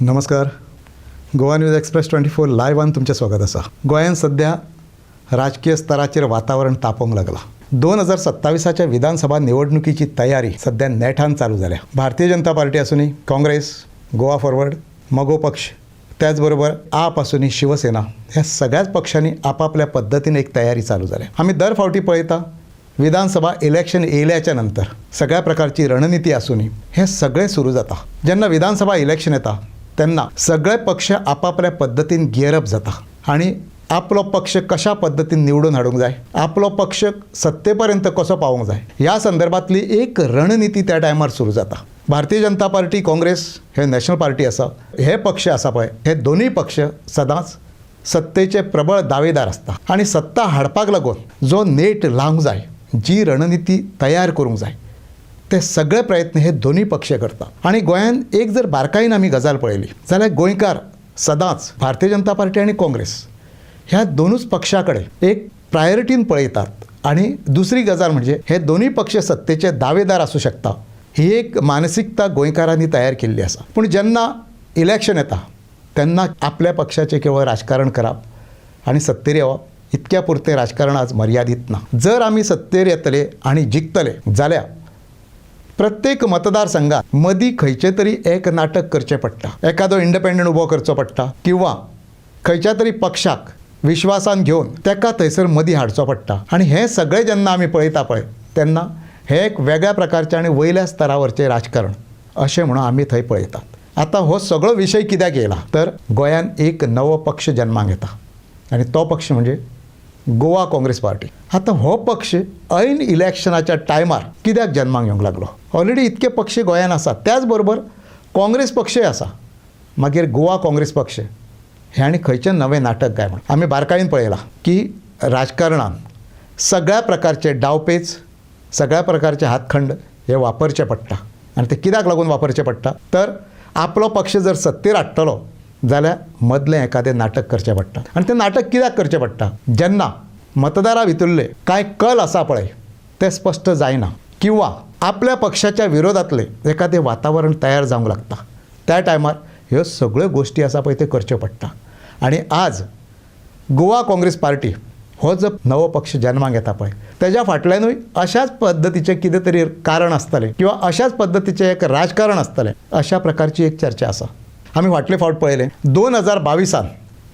नमस्कार. Goa news express 24 लायव्हान तुमचें स्वागत आसा. गोंयांत सध्या राजकीय स्तराचेर वातावरण तापोवंक लागला. 2027च्या विधानसभा निवडणुकीची तयारी सध्या नेटान चालू जाल्या. भारतीय जनता पार्टी आसूनी, काँग्रेस, गोवा फॉरवर्ड, मगो पक्ष, त्याचबरोबर आप आसूनी, शिवसेना, ह्या सगळ्याच पक्षांनी आपापल्या पद्धतीन एक तयारी चालू जाल्या. आमी दर फावटी पळयता विधानसभा इलेक्शन येयल्याच्या नंतर सगळ्या प्रकारची रणनीती आसूनी हे सगळे सुरू जाता. जेन्ना विधानसभा इलेक्शन येता तेन्ना सगळे पक्ष आपापल्या पद्धतीन गियरअप जाता आणि आपलो पक्ष कशा पद्धतीन निवडून हाडूंक जाय, आपलो पक्ष सत्तेपर्यंत कसो पावूंक जाय, ह्या संदर्भातली एक रणनीती त्या टायमार सुरू जाता. भारतीय जनता पार्टी, काँग्रेस हे नॅशनल पार्टी आसा, हे पक्ष आसा पळय, हे दोन्ही पक्ष सदांच सत्तेचे प्रबळ दावेदार असता आणि सत्ता हाडपाक लागून जो नेट लावंक जाय, जी रणनीती तयार करूंक जाय, ते सगळे प्रयत्न हे दोन्ही पक्ष करता. आणि गोंयांत एक जर बारकायेन आमी गजाल पळयली जाल्यार गोंयकार सदांच भारतीय जनता पार्टी आणि काँग्रेस ह्या दोनूच पक्षाकडे एक प्रायोरिटीन पळयतात. आणि दुसरी गजाल म्हणजे हे दोन्ही पक्ष सत्तेचे दावेदार असू शकता, ही एक मानसिकता गोंयकारांनी तयार केल्ली आसा. पूण जेन्ना इलेक्शन येता तेन्ना आपल्या पक्षाचे केवळ राजकारण करप आणि सत्तेर येवप इतक्या पुरते राजकारण आज मर्यादित ना. जर आमी सत्तेर येतले आणि जिखतले जाल्यार प्रत्येक मतदारसंघात मदीं खंयचे तरी एक नाटक करचें पडटा. एखादो इंडिपेंडंट उबो करचो पडटा किंवा खंयच्या तरी पक्षाक विश्वासान घेवन तेका थंयसर मदीं हाडचो पडटा. आणि हें सगळें जेन्ना आमी पळयता पळय तेन्ना हें एक वेगळ्या प्रकारचें आनी वयल्या स्तरावरचें राजकारण अशें म्हणून आमी थंय पळयतात. आतां हो सगळो विशय कित्याक येयला तर गोंयांत एक नवो पक्ष जन्माक येता आणि तो पक्ष म्हणजे गोवा काँग्रेस पार्टी. आता हो पक्ष ऐन इलेक्शनाच्या टायमार कित्याक जन्माक येवंक लागलो? ऑलरेडी इतके पक्ष गोंयांत आसात. त्याचबरोबर काँग्रेस पक्षय आसा, मागीर गोवा काँग्रेस पक्ष हे आनी खंयचें नवें नाटक काय म्हण आमी बारकायेन पळयलां की राजकारणांत सगळ्या प्रकारचे डावपेच, सगळ्या प्रकारचे हातखंड हे वापरचे पडटा. आनी ते कित्याक लागून वापरचे पडटा तर आपलो पक्ष जर सत्तेर हाडटलो जाल्यार मदलें एखादें नाटक करचें पडटा. आनी तें नाटक कित्याक करचें पडटा जेन्ना मतदारा भितरले कांय कल आसा पळय ते स्पश्ट जायना किंवा आपल्या पक्षाच्या विरोधातले एखादें वातावरण तयार जावंक लागता. त्या टायमार ह्यो सगळ्यो गोश्टी आसा पळय ते करच्यो पडटा. आनी आज गोवा काँग्रेस पार्टी हो जो नवो पक्ष जन्माक येता पळय तेज्या फाटल्यानूय अशाच पद्दतीचें कितें तरी कारण आसतलें किंवा अशाच पद्दतीचें एक राजकारण आसतलें अशा प्रकारची एक चर्चा आसा. आमी फाटले फावट पळयलें 2022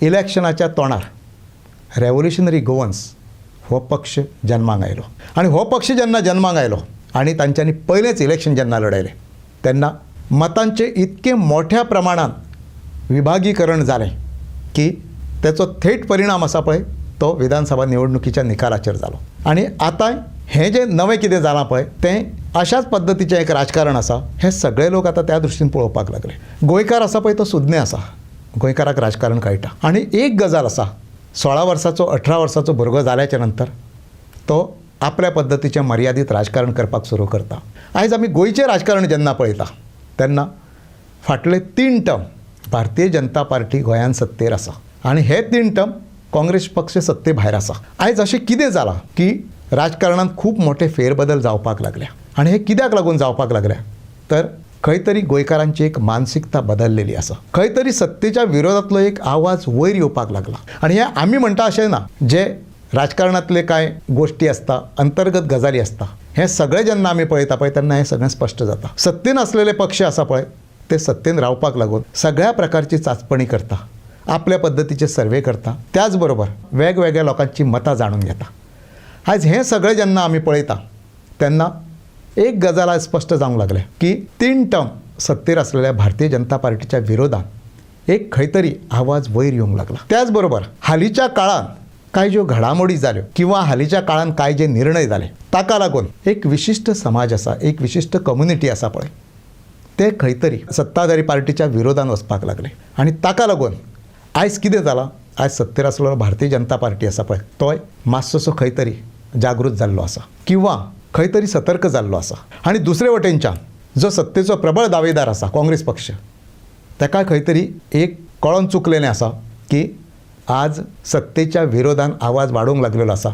इलेक्शनाच्या तोंडार रेव्होल्युशनरी गोवन्स हो पक्ष जन्माक आयलो. आणि हो पक्ष जेन्ना जन्माक आयलो आणि तांच्यांनी पयलेंच इलेक्शन जेन्ना लढयलें तेन्ना मतांचे इतके मोठ्या प्रमाणात विभागीकरण जालें की तेचो थेट परिणाम आसा पळय तो विधानसभा निवडणुकीच्या निकालाचेर जालो. आणि आतां हें जें नवें कितें जालां पळय तें अशाच पद्दतीचें एक राजकारण आसा. हे सगळे लोक आतां त्या दृश्टीन पळोवपाक लागले. गोंयकार आसा पळय तो सुज्ञ आसा, गोंयकाराक राजकारण कळटा. आणि एक गजाल आसा, 16 वर्साचो 18 वर्साचो भुरगो जाल्याच्या नंतर तो आपल्या पद्दतीचें मर्यादीत राजकारण करपाक सुरू करता. आयज आमी गोंयचें राजकारण जेन्ना पळयता तेन्ना फाटले 3 टर्म भारतीय जनता पार्टी गोंयांत सत्तेर आसा आणि हे 3 टर्म काँग्रेस पक्ष सत्ते भायर आसा. आयज अशें कितें जालां की राजकारणांत खूब मोठे फेरबदल जावपाक लागल्या. आणि हे कित्याक लागून जावपाक लागल्या तर खंय तरी गोंयकारांची एक मानसिकता बदललेली आसा. खंय तरी सत्तेच्या विरोधातलो एक आवाज वयर येवपाक लागला. आणि हे आमी म्हणटा अशें ना, जे राजकारणातले कांय गोश्टी आसता, अंतर्गत गजाली आसता, हे सगळें जेन्ना आमी पळयता पळय तेन्ना हें सगळें स्पश्ट जाता. सत्तेन आसलेले पक्ष आसा पळय ते सत्तेन रावपाक लागून सगळ्या प्रकारची चांचपणी करता, आपल्या पद्दतीचे सर्वे करता, त्याचबरोबर वेगवेगळ्या लोकांची मतां जाणून घेता. आयज हें सगळें जेन्ना आमी पळयता तेन्ना एक गजाल आज स्पश्ट जावंक लागले की 3 टर्म सत्तेर आसलेल्या भारतीय जनता पार्टीच्या विरोधात एक खंय तरी आवाज वयर येवंक लागला. त्याचबरोबर हालींच्या काळात कांय ज्यो घडामोडी जाल्यो किंवा हालींच्या काळात कांय जे निर्णय जाले ताका लागून एक विशिश्ट समाज आसा, एक विशिश्ट कम्युनिटी आसा पळय ते खंय तरी सत्ताधारी पार्टीच्या विरोधान वचपाक लागले. आणि ताका लागून आयज कितें जालां, आयज सत्तेर आसलेलो भारतीय जनता पार्टी आसा पळय तोय मातसोसो खंय तरी जागृत जाल्लो आसा किंवा खंय तरी सतर्क जाल्लो आसा. आणि दुसरे वटेनच्यान जो सत्तेचो प्रबळ दावेदार आसा काँग्रेस पक्ष ताका खंय तरी एक कळोन चुकलेलें आसा की आज सत्तेच्या विरोधान आवाज वाडोवंक लागलेलो आसा,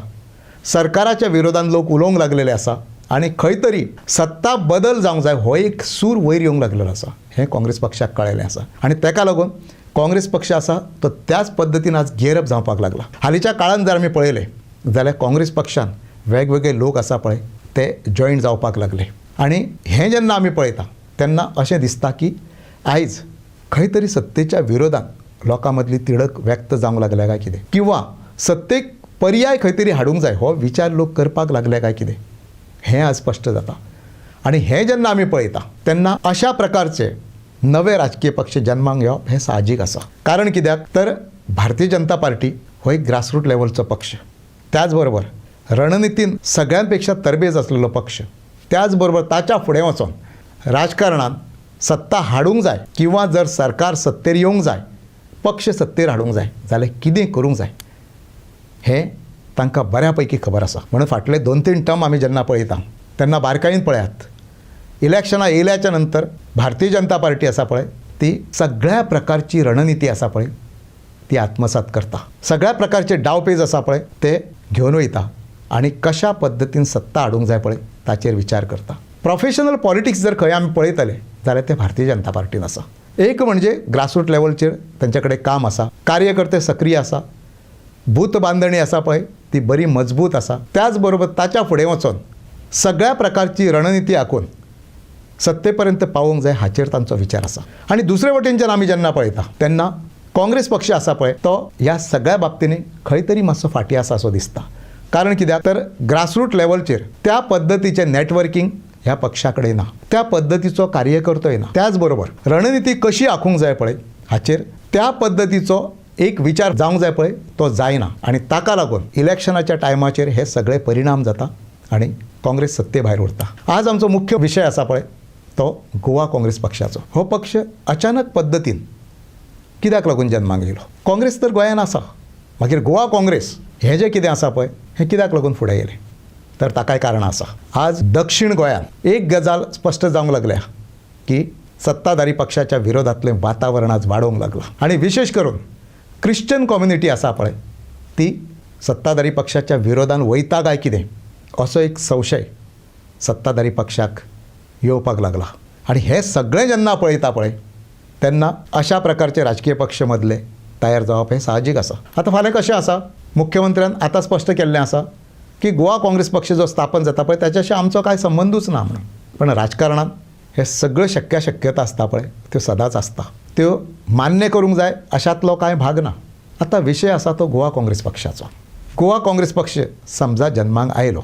सरकाराच्या विरोधान लोक उलोवंक लागलेले आसा आणि खंय तरी सत्ता बदल जावंक जाय हो एक सूर वयर येवंक लागलेलो आसा. हें काँग्रेस पक्षाक कळयलें आसा आनी ताका लागून काँग्रेस पक्ष आसा तो त्याच पद्दतीन आज गेरप जावपाक लागला. हालींच्या काळान जर आमी पळयलें जाल्यार काँग्रेस पक्षान वेगवेगळे लोक आसा पळय ते जॉयंट जावपाक लागले आनी हें जेन्ना आमी पळयता तेन्ना अशें दिसता की आयज खंय तरी सत्तेच्या विरोधात लोकां मदली तिडक व्यक्त जावंक लागल्या काय कितें, किंवा सत्तेक पर्याय खंय तरी हाडूंक जाय हो विचार लोक करपाक लागले काय कितें, हें आज स्पश्ट जाता. आनी हें जेन्ना आमी पळयता तेन्ना अशा प्रकारचे नवे राजकीय पक्ष जन्माक येवप हें साहजीक आसा. कारण कित्याक तर भारतीय जनता पार्टी हो एक ग्रासरूट लेवलचो पक्ष, त्याच बरोबर रणनितीन सगळ्यां पेक्षा तरबेज आसलेलो पक्ष, त्याच बरोबर ताच्या फुडें वचून राजकारणांत सत्ता हाडूंक जाय किंवा जर सरकार सत्तेर येवंक जाय, पक्ष सत्तेर हाडूंक जाय जाल्यार कितें करूंक जाय हें तांकां बऱ्या पैकी खबर आसा. म्हणून फाटले 2-3 टर्म आमी जेन्ना पळयता तेन्ना बारकायेन पळयात, इलेक्शनां येयल्याच्या नंतर भारतीय जनता पार्टी आसा पळय ती सगळ्या प्रकारची रणनिती आसा पळय ती आत्मसात करता, सगळ्या प्रकारचे डावपेज आसा पळय ते घेवन वयता आनी कशा पद्दतीन सत्ता हाडूंक जाय पळय ताचेर विचार करता. प्रोफेशनल पॉलिटिक्स जर खंय आमी पळयतले जाल्यार ते भारतीय जनता पार्टीन आसा. एक म्हणजे ग्रासरूट लेवलचेर तेंचे कडेन काम आसा, कार्यकर्ते सक्रीय आसा, भूत बांदणी आसा पळय ती बरी मजबूत आसा, त्याच बरोबर ताच्या फुडें वचून सगळ्या प्रकारची रणनिती आखून सत्तेपर्यंत पावोवंक जाय हाचेर तांचो विचार आसा. आनी दुसरे वटेनच्यान आमी जेन्ना पळयता तेन्ना काँग्रेस पक्ष आसा पळय तो ह्या सगळ्या बाबतींनी खंय तरी मातसो फाटीं आसा असो दिसता. कारण कित्याक तर ग्रासरूट लेवलचेर त्या पद्दतीचें नेटवर्किंग ह्या पक्षा कडेन ना, त्या पद्दतीचो कार्यकर्तोय ना, त्याच बरोबर रणनिती कशी आखूंक जाय पळय हाचेर त्या पद्दतीचो एक विचार जावंक जाय पळय तो जायना आनी ताका लागून इलेक्शनाच्या टायमाचेर हे सगळे परिणाम जाता आनी काँग्रेस सत्ते भायर उरता. आज आमचो मुख्य विशय आसा पळय तो गोवा काँग्रेस पक्षाचो. हो पक्ष अचानक पद्दतीन कित्याक लागून जन्माक येयलो? काँग्रेस तर गोंयांत आसा, मागीर गोवा काँग्रेस हें जें कितें आसा पळय हें कित्याक लागून फुडें येयलें? तर ताकाय कारणां आसा. आज दक्षिण गोंयांत एक गजाल स्पश्ट जावंक लागल्या की सत्ताधारी पक्षाच्या विरोधातलें वातावरण आज वाडोवंक लागलां आनी विशेश करून क्रिश्चन कम्युनिटी आसा पळय ती सत्ताधारी पक्षाच्या विरोधान वयता काय कितें असो एक संशय सत्ताधारी पक्षाक येवपाक लागला. आनी हें सगळें जेन्ना पळयता पळय तेन्ना अशा प्रकारचे राजकीय पक्ष मदले तयार जावप हें साहजीक आसा. आतां फाल्यां कशें आसा, मुख्यमंत्र्यान आतां स्पश्ट केल्लें आसा की गोवा काँग्रेस पक्ष जो स्थापन जाता पळय ताच्याशी आमचो कांय संबंदूच ना म्हणून. पण राजकारणांत हे सगळ्यो शक्यता आसता पळय त्यो सदांच आसता, त्यो मान्य करूंक जाय अशातलो कांय भाग ना. आतां विशय आसा तो गोवा काँग्रेस पक्षाचो. गोवा काँग्रेस पक्ष समजा जन्माक आयलो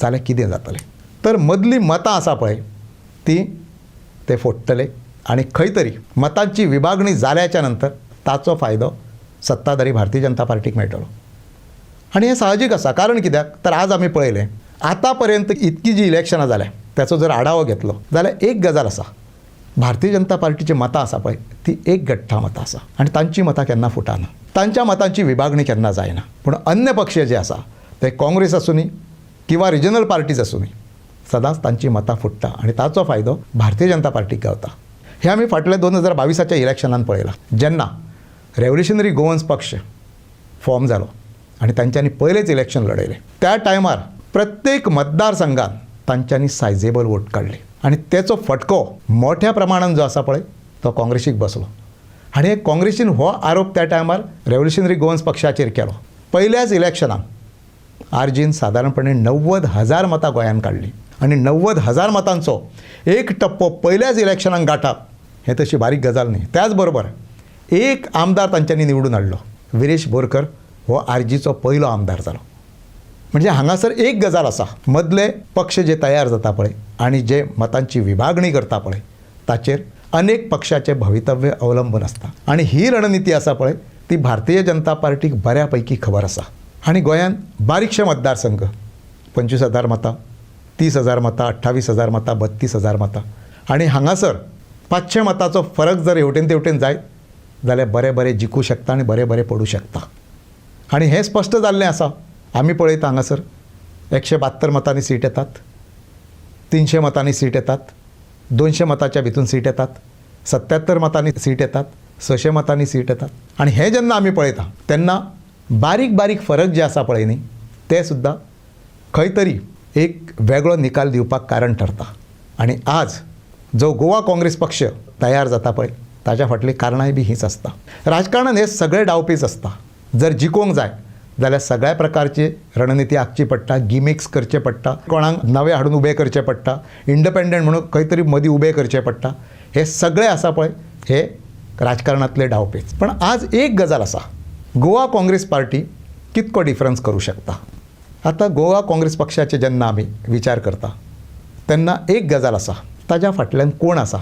जाल्यार कितें जातलें? तर मदली मतां आसा पळय ती ते फोडटले आनी खंय तरी मतांची विभागणी जाल्याच्या नंतर ताचो फायदो सत्ताधारी भारतीय जनता पार्टीक मेळटलो. आनी हें साहजीक आसा. कारण कित्याक तर आज आमी पळयलें आतां पर्यंत इतकी जी इलेक्शनां जाल्या त्याचो जर आढावो घेतलो जाल्यार एक गजाल आसा, भारतीय जनता पार्टीची मतां आसा पळय ती एक गठ्ठा मतां आसा आनी तांची मतां केन्ना फुटाना, तांच्या मतांची विभागणी केन्ना जायना. पूण अन्य पक्ष जे आसा ते काँग्रेस आसूं किंवा रिजनल पार्टीज आसूं सदांच तांची मतां फुटता आनी ताचो फायदो भारतीय जनता पार्टीक गावता. हे आमी फाटल्या 2022च्या इलेक्शनांत पळयलां जेन्ना रेव्होल्युशनरी गोवन्स पक्ष फॉर्म जालो आनी तांच्यांनी पयलेंच इलेक्शन लडयलें. त्या टायमार प्रत्येक मतदारसंघात तांच्यांनी सायजेबल वोट काडले आनी तेचो फटको मोठ्या प्रमाणान जो आसा पळय तो काँग्रेसीक बसलो. आनी हे काँग्रेसीन हो आरोप त्या टायमार रेव्होल्युशनरी गोवन्स पक्षाचेर केलो. पयल्याच इलेक्शनाक आरजीन सादारणपणे 90,000 मतां गोंयांत काडली आनी 90,000 मतांचो एक टप्पो पयल्याच इलेक्शनाक गाठप हें तशी बारीक गजाल न्ही. त्याच बरोबर एक आमदार तांच्यांनी निवडून हाडलो, विरेश बोरकर हो आरजीचो पयलो आमदार जालो. म्हणजे हांगासर एक गजाल आसा, मदले पक्ष जे तयार जाता पळय आनी जे मतांची विभागणी करता पळय ताचेर अनेक पक्षाचे भवितव्य अवलंबून आसता आनी ही रणनिती आसा पळय ती भारतीय जनता पार्टीक बऱ्या पैकी खबर आसा. आनी गोंयांत बारीकशे मतदारसंघ 25,000 मतां, 30,000 मतां, 28,000 मतां, 32,000 मतां आनी हांगासर 500 मतांचो फरक जर हेवटेन तेवटेन जायत जाल्यार बरें जिखू शकता आनी बरें पडू शकता. आनी हें स्पश्ट जाल्लें आसा. आमी पळयता हांगासर 172 मतांनी सीट येतात, 300 मतांनी सीट येतात, 200 मतांच्या भितून सीट येतात, 77 मतांनी सीट येतात, 600 मतांनी सीट येतात. आनी हें जेन्ना आमी पळयता तेन्ना बारीक फरक जे आसा पळय न्ही ते सुद्दां खंय तरी एक वेगळो निकाल दिवपाक कारण ठरता. आनी आज जो गोवा काँग्रेस पक्ष तयार जाता पळय ताच्या फाटली कारणांय बी हीच आसता. राजकारणान हे सगळे डावपेच आसता. जर जिखोंक जाय जाल्यार सगळ्या प्रकारची रणनिती आखची पडटा, गिमिक्स करचे पडटा, कोणाक नवे हाडून उबे करचे पडटा, इंडिपेंडंट म्हणून खंय तरी मदीं उबे करचे पडटा. हे सगळे आसा पळय हे राजकारणांतले डावपेच. पण आज एक गजाल आसा, गोवा काँग्रेस पार्टी कितको डिफरन्स करूं शकता. आतां गोवा काँग्रेस पक्षाचे जेन्ना आमी विचार करता तेन्ना एक गजाल आसा, ताज्या फाटल्यान कोण आसा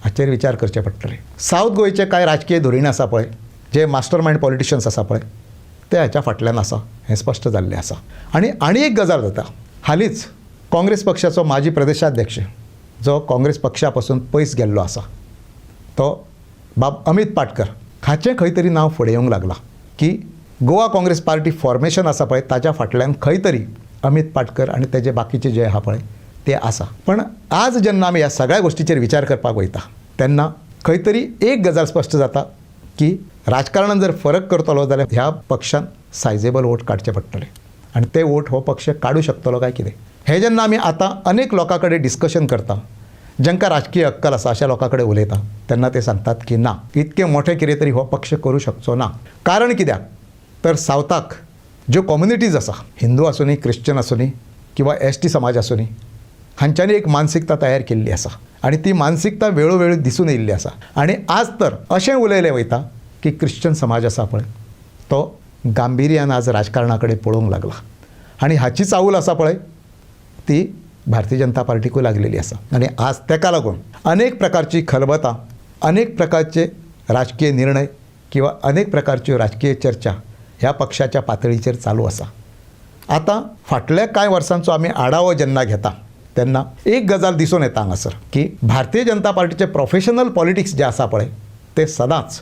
हाचेर विचार करचे पडटले. सावथ गोंयचे कांय राजकीय धोरीण आसा पळय, जे मास्टर मायंड पॉलिटिशियन्स आसा पळय, ते हाच्या फाटल्यान आसा हें स्पश्ट जाल्लें आसा. आनी एक गजाल जाता, हालींच काँग्रेस पक्षाचो माजी प्रदेशाध्यक्ष जो काँग्रेस पक्षा पासून पयस गेल्लो आसा तो बाब अमित पाटकर हाचें खंय तरी नांव फुडें येवंक लागलां की गोवा काँग्रेस पार्टी फॉर्मेशन आसा पळय ताच्या फाटल्यान खंय तरी अमित पाटकर आनी तेजे बाकीचे जे आहा पळय ते आसा. पण आज जेन्ना आमी ह्या सगळ्या गोश्टीचेर विचार करपाक वयता तेन्ना खंय तरी एक गजाल स्पश्ट जाता की राजकारणान जर फरक करतलो जाल्यार ह्या पक्षान सायजेबल वोट काडचे पडटले आनी ते वोट हो पक्ष काडूं शकतलो काय कितें हें जेन्ना आमी आतां अनेक लोकां कडेन डिस्कशन करता, जांकां राजकीय अक्कल आसा अशा लोकां कडेन उलयता तेन्ना ते सांगतात की ना, इतकें मोठें कितें तरी हो पक्ष करूं शकचो ना. कारण कित्याक तर सावथाक ज्यो कम्युनिटीज आसा, हिंदू आसूनी, क्रिश्चन आसूनी किंवा ST समाज आसूनी, हांच्यांनी एक मानसिकता तयार केल्ली आसा आनी ती मानसिकता वेळोवेळी दिसून येयल्ली आसा. आनी आज तर अशें उलयलें वयता की क्रिश्चन समाज आसा पळय तो गांभिर्यान आज राजकारणा कडेन पळोवंक लागला आनी हाची चावूल आसा पळय ती भारतीय जनता पार्टीकूय लागलेली आसा. आनी आज तेका लागून अनेक प्रकारची खलबतां, अनेक प्रकारचे राजकीय निर्णय किंवा अनेक प्रकारच्यो राजकीय चर्चा ह्या पक्षाच्या पातळीचेर चालू आसा. आतां फाटल्या कांय वर्सांचो आमी आढावो जेन्ना घेता तेन्ना एक गजाल दिसून येता हांगासर की भारतीय जनता पार्टीचे प्रोफेशनल पॉलिटिक्स जे आसा पळय ते सदांच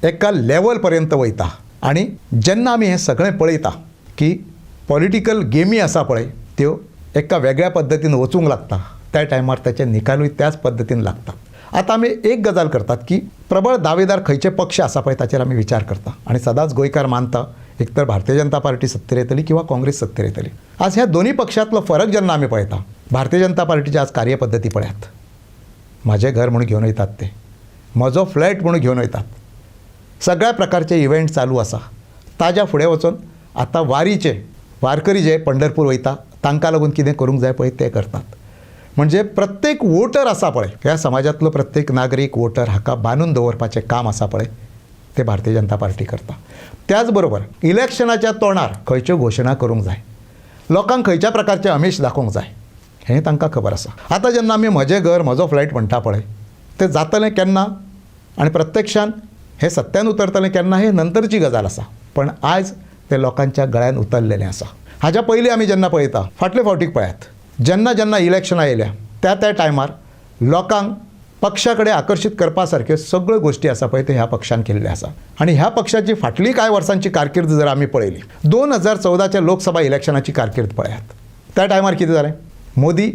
एका लेवल पर्यंत वयता. आनी जेन्ना आमी हें सगळें पळयता की पॉलिटिकल गेमी आसा पळय त्यो एका वेगळ्या पद्दतीन वचूंक लागता, त्या टायमार त्याचे निकालूय त्याच पद्दतीन लागता. आतां आमी एक गजाल करतात की प्रबळ दावेदार खंयचे पक्ष आसा पळय ताचेर आमी विचार करता आनी सदांच गोंयकार मानता एक तर भारतीय जनता पार्टी सत्तेर येतली किंवा काँग्रेस सत्तेर येतली. आज ह्या दोन्ही पक्षांतलो फरक जेन्ना आमी पळयता, भारतीय जनता पार्टीच्या आज कार्यपद्दती पळयात. म्हाजें घर म्हणून घेवन वयतात ते, म्हजो फ्लॅट म्हणून घेवन वयतात, सगळ्या प्रकारचे इव्हेंट चालू आसा. ताज्या फुडें वचून आतां वारकरी जे पंढरपूर वयता तांकां लागून कितें करूंक जाय पळय ते करतात. म्हणजे प्रत्येक वोटर आसा पळय, ह्या समाजांतलो प्रत्येक नागरीक वोटर हाका बांदून दवरपाचें काम आसा पळय ते भारतीय जनता पार्टी करता. त्याच बरोबर इलेक्शनाच्या तोंडार खंयच्यो घोशणा करूंक जाय, लोकांक खंयच्या प्रकारचे आमिश दाखोवंक जाय हें तांकां खबर आसा. आतां जेन्ना आमी म्हजें घर म्हजो फ्लॅट म्हणटा पळय तें जातलें केन्ना आनी प्रत्यक्षान हें सत्यान उतरतलें केन्ना हें नंतरची गजाल आसा. पण आज तें लोकांच्या गळ्यान उतरलेलें आसा. हाच्या पयलीं आमी जेन्ना पळयता फाटले फावटीक पळयात जेन्ना इलेक्शनां येयल्या त्या टायमार लोकांक पक्षा कडेन आकर्शीत करपा सारक्यो सगळ्यो गोश्टी आसा पळय ते ह्या पक्षान केल्ल्यो आसा. आनी ह्या पक्षाची फाटली कांय वर्सांची कारकीर्द जर आमी पळयली, 2014च्या लोकसभा इलेक्शनाची कारकीर्द पळयात. त्या टायमार कितें जालें, मोदी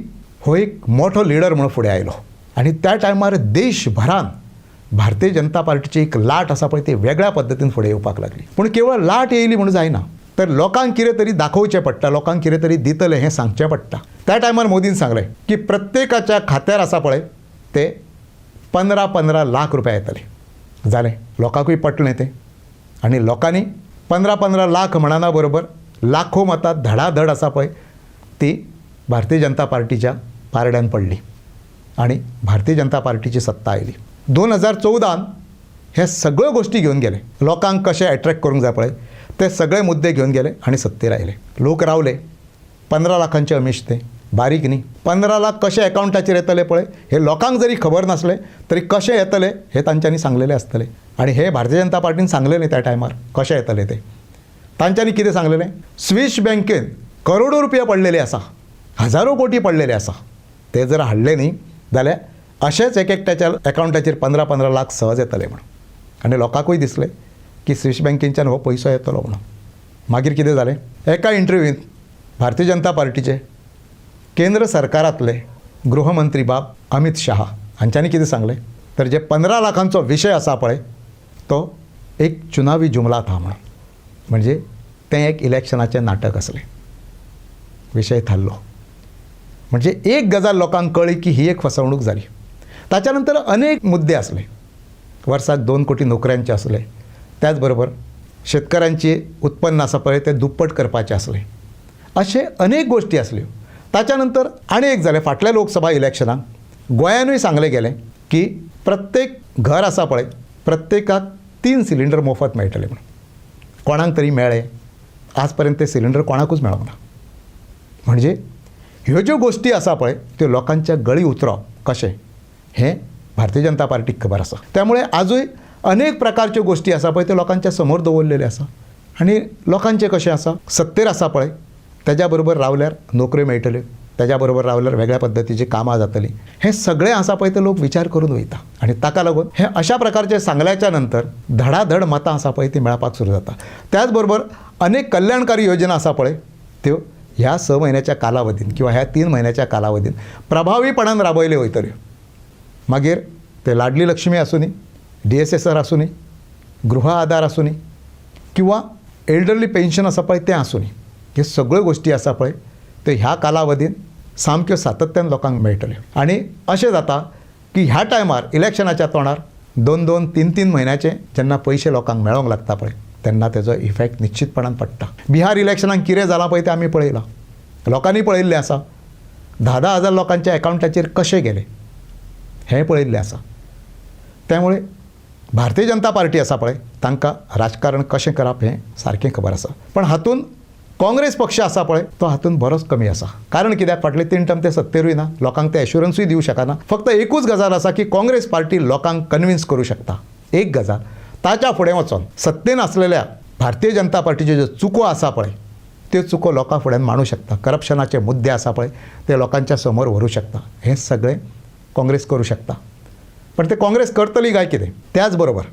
हो एक मोठो लिडर म्हणून फुडें आयलो आनी त्या टायमार देशभरान भारतीय जनता पार्टीची एक लाट आसा पळय ती वेगळ्या पद्दतीन फुडें येवपाक लागली. पूण केवळ लाट येयली म्हणून जायना, तर लोकांक कितें तरी दाखोवचें पडटा, लोकांक कितें तरी दितलें हें सांगचें पडटा. त्या टायमार मोदीन सांगलें की प्रत्येकाच्या खात्यार आसा पळय ते 15 लाख रुपया येतले. जालें, लोकांकूय पटलें तें आनी लोकांनी 15 लाख म्हणना बरोबर लाखो मतां धडाधड आसा पळय ती भारतीय जनता पार्टीच्या पारड्यान पडली आनी भारतीय जनता पार्टीची सत्ता आयली. 2014 हे सगळ्यो गोश्टी घेवन गेले, लोकांक कशें एट्रॅक्ट करूंक जाय पळय ते सगळे मुद्दे घेवन गेले आनी सत्तेर आयले. लोक रावले, 15 लाखांचे अमीश ते बारीक न्ही. 15 लाख कशे अकावंटाचेर येतले पळय हे लोकांक जरी खबर नासले तरी कशे येतले हे तांच्यांनी सांगलेले आसतले. आनी हे भारतीय जनता पार्टीन सांगलेलें त्या टायमार कशे येतले ते. तांच्यांनी कितें सांगलेलें, स्विस बँकेन करोडो रुपया पडलेले आसा, हजारो कोटी पडलेले आसा, ते जर हाडले न्ही जाल्यार अशेंच एक एकट्याच्या अकावंटाचेर 15 लाख सहज येतले म्हणून. आनी लोकांकूय दिसलें की स्विस बँकेच्यान हो पयसो येतलो म्हणून. मागीर कितें जालें, एका इंटरव्यूंत भारतीय जनता पार्टीचे केंद्र सरकारांतले गृहमंत्री बाब अमित शाह हांच्यांनी कितें सांगलें तर जे 15 लाखांचो विशय आसा पळय तो एक चुनावी जुमला था म्हणून. म्हणजे तें एक इलेक्शनाचें नाटक आसलें, विशय थारलो. म्हणजे एक गजाल लोकांक कळ्ळी की ही एक फसवणूक जाली. त्याच्यानंतर अनेक मुद्दे असले, वर्साक 2 कोटी नोकऱ्यांचे असले, त्याचबरोबर शेतकऱ्यांचे उत्पन्न असा पळय ते दुप्पट करपाचे असले, असे अनेक गोष्टी असल्यो. त्याच्यानंतर आणि एक जालें, फाटल्या लोकसभा इलेक्शनाक गोंयानूय सांगलें गेलें की प्रत्येक घर आसा पळय प्रत्येकाक 3 सिलिंडर मोफत मेळटले म्हणून. कोणाक तरी मेळ्ळे, आज पर्यंत ते सिलिंडर कोणाकूच मेळोंक ना. म्हणजे ह्यो ज्यो गोष्टी आसा पळय त्यो लोकांच्या गळी उतरप कशें हें भारतीय जनता पार्टीक खबर आसा. त्यामुळे आजूय अनेक प्रकारच्यो गोष्टी आसा पळय त्यो लोकांच्या समोर दवरलेल्यो आसा. आनी लोकांचें कशें आसा, सत्तेर आसा पळय तेज्या बरोबर रावल्यार नोकऱ्यो मेळटल्यो, तेज्या बरोबर रावल्यार वेगळ्या पद्दतीची कामां जातलीं, हें सगळें आसा पळय ते लोक विचार करून वयता. आनी ताका लागून हें अशा प्रकारचें सांगल्याच्या नंतर धडाधड मतां आसा पळय ती मेळपाक सुरू जाता. त्याच बरोबर अनेक कल्याणकारी योजना आसा पळय त्यो ह्या 6 म्हयन्याच्या कालावधीन किंवा ह्या 3 म्हयन्याच्या कालावधीन प्रभावीपणान राबयल्यो वयतल्यो. मागीर ते लाडली लक्ष्मी आसूं दी, DSSR आसूं दी, गृह आधार आसूं दी किंवा एल्डरली पेन्शन आसा पळय तें आसूं दी, ह्यो सगळ्यो गोष्टी आसा पळय त्यो ह्या कालावधीन सामक्यो सातत्यान लोकांक मेळटल्यो. आनी अशें जाता की ह्या टायमार इलेक्शनाच्या तोंडार 2-2, 3-3 म्हयन्याचे जेन्ना पयशे लोकांक मेळोंक लागता पळय तेन्ना तेजो इफेक्ट निश्चितपणान पडटा. बिहार इलेक्शनाक कितें जालां पळय तें आमी पळयलां, लोकांनी पळयल्लें आसा. 10-10 हजार लोकांच्या एकावंटाचेर कशें गेले हें पळयल्लें आसा. त्यामुळे भारतीय जनता पार्टी आसा पळय तांकां राजकारण कशें करप हें सारकें खबर आसा. पण हातून काँग्रेस पक्ष आसा पळय तो हातून बरोच कमी आसा. कारण कित्याक फाटले 3 टर्म ते सत्तेरूय ना, लोकांक ते एश्युरन्सूय दिवं शकना. फक्त एकूच गजाल आसा की काँग्रेस पार्टी लोकांक कन्विन्स करूं शकता. एक गजाल, ताच्या फुडें वचून सत्तेन आसलेल्या भारतीय जनता पार्टीच्यो ज्यो चुको आसा पळय त्यो चुको लोकां फुड्यान मांडूं शकता. करप्शनाचे मुद्दे आसा पळय ते लोकांच्या समोर व्हरूं शकता. हें सगळें काँग्रेस करूं शकता. पण ते काँग्रेस करतली काय कितें? त्याच बरोबर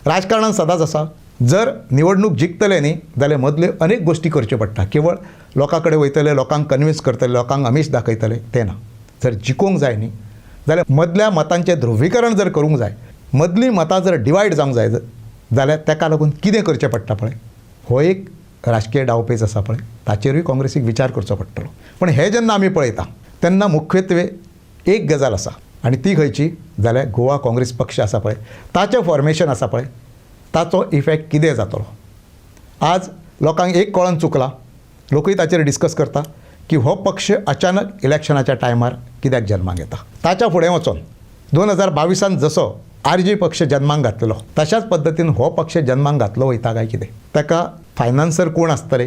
राजकारणान सदांच आसा, जर निवडणूक जिखतले न्ही जाल्यार मदल्यो अनेक गोष्टी करच्यो पडटा. केवळ लोकां कडेन वयतले, लोकांक कन्विन्स करतले, लोकांक आमीश दाखयतले तें ना. जर जिखूंक जाय न्ही जाल्यार मदल्या मतांचें ध्रुवीकरण जर करूंक जाय, मदलीं मतां जर डिवायड जावंक जाय जाल्यार ताका लागून कितें करचें पडटा पळय हो एक राजकीय डावपेच आसा पळय ताचेरूय काँग्रेसीक विचार करचो पडटलो. पण हे जेन्ना आमी पळयता तेन्ना मुख्यत्वे एक गजाल आसा आनी ती खंयची जाल्यार गोवा काँग्रेस पक्ष आसा पळय ताचें फॉर्मेशन आसा पळय ताचो इफेक्ट कितें जातलो. आज लोकांक एक कळून चुकला, लोकूय ताचेर डिस्कस करता की हो पक्ष अचानक इलेक्शनाच्या टायमार कित्याक जल्माक येता. ताच्या फुडें वचून 2022 जसो RJ पक्ष जल्माक घातलेलो तशाच पद्दतीन हो पक्ष जल्माक घातलो वयता काय कितें, ताका फायनान्सर कोण आसतले,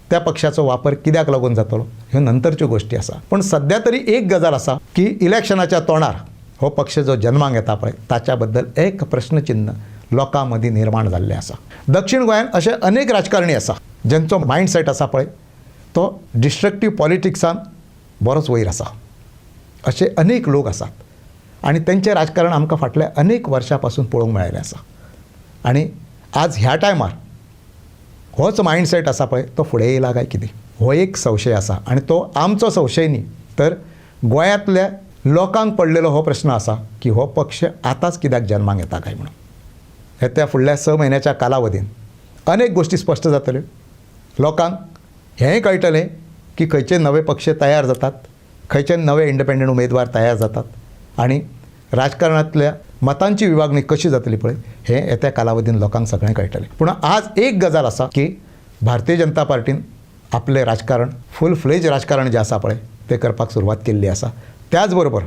त्या पक्षाचो वापर कित्याक लागून जातलो, ह्यो नंतरच्यो गोष्टी आसा. पण सध्या तरी एक गजाल आसा की इलेक्शनाच्या तोंडार हो पक्ष जो जल्माक येता पळय ताच्या बद्दल एक प्रश्नचिन्ह लोकां मदीं निर्माण जाल्लें आसा. दक्षिण गोंयांत अशे अनेक राजकारणी आसा जेंचो मायंडसेट आसा पळय तो डिस्ट्रक्टीव पॉलिटिक्सान बरोच वयर आसा. असे अनेक लोक आसात आनी तेंचें राजकारण आमकां फाटल्या अनेक वर्सां पासून पळोवंक मेळिल्लें आसा. आनी आज ह्या टायमार होच मायंडसेट आसा पळय तो फुडें येयला काय कितें हो एक संशय आसा. आनी तो आमचो संशय न्ही तर गोंयांतल्या लोकांक पडलेलो हो प्रश्न आसा की हो पक्ष आतांच कित्याक जल्माक येता काय म्हणून. येत्या फुडल्या 6 म्हयन्याच्या कालावधीन अनेक गोष्टी स्पश्ट जातल्यो. लोकांक हेंय कळटलें की खंयचे नवे पक्ष तयार जातात, खंयचे नवे इंडिपेंडंट उमेदवार तयार जातात आनी राजकारणांतल्या मतांची विभागणी कशी जातली पळय हें येत्या कालावधीन लोकांक सगळें कळटलें. पूण आज एक गजाल आसा की भारतीय जनता पार्टीन आपलें राजकारण फूल फ्लेज राजकारण जें आसा पळय तें करपाक सुरवात केल्ली आसा. त्याच बरोबर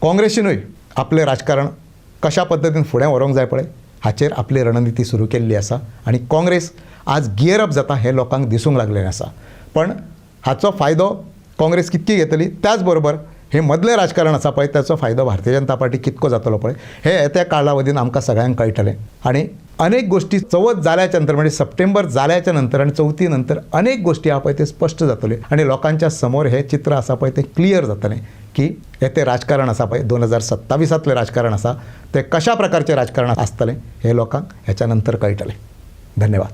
काँग्रेसीनूय आपलें राजकारण कशा पद्दतीन फुडें व्हरूंक जाय पळय हाचेर आपली रणनिती सुरू केल्ली आसा. आनी काँग्रेस आज गियर अप जाता हें लोकांक दिसूंक लागलेलें आसा. पण हाचो फायदो काँग्रेस कितकी घेतली, त्याच बरोबर हे मदलें राजकारण आसा पळय त्याचो फायदो भारतीय जनता पार्टी कितको जातलो पळय हे येत्या कालावधीन आमकां सगळ्यांक कळटलें. आनी अनेक गोष्टी चवथ जाल्याच्या नंतर म्हणजे सप्टेंबर जाल्याच्या नंतर आनी चवथी नंतर अनेक गोष्टी आहा पळय ते स्पश्ट जातल्यो आनी लोकांच्या समोर हे चित्र आसा पळय तें क्लियर जातलें की येतें राजकारण आसा पळय 2027तलें राजकारण आसा तें कशा प्रकारचें राजकारण आसतलें हें लोकांक हेच्या नंतर कळटलें. धन्यवाद.